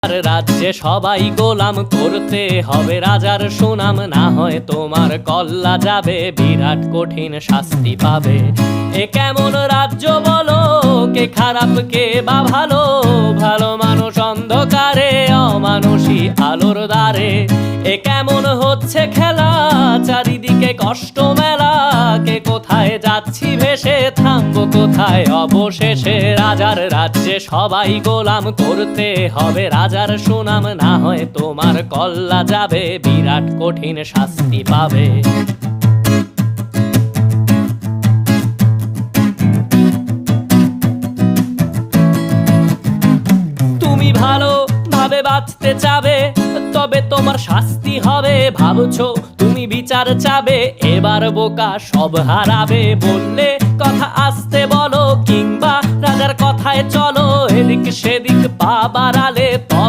রাজ্যে সবাই গোলাম করতে হবে রাজার সুনাম, না হয় তোমার কল্লা যাবে, বিরাট কঠিন শাস্তি পাবে। এ কেমন রাজ্য বলো, কে খারাপ কে বা ভালো, ভালো মানুষ অন্ধকারে, অমানুষী আলোর দ্বারে। এ কেমন হচ্ছে খেলা, চারিদিকে কষ্ট মেলা, কে কোথায় যাচ্ছি ভেসে, থামবো কোথায় অবশেষে। রাজার রাজ্যে সবাই গোলাম করতে হবে রাজার সুনাম, না হয় তোমার কল্লা যাবে, বিরাট কঠিন শাস্তি পাবে। তুমি ভালো ভাবে বাঁচতে চাবে, তবে তোমার শাস্তি হবে। ভাবছো তুমি বিচার চাবে, এবার বোকা সব হারাবে। বললে কথা আস্তে বলো, কিংবা রাজার কথায় চলো, এদিক সেদিক পা বাড়ালে তবে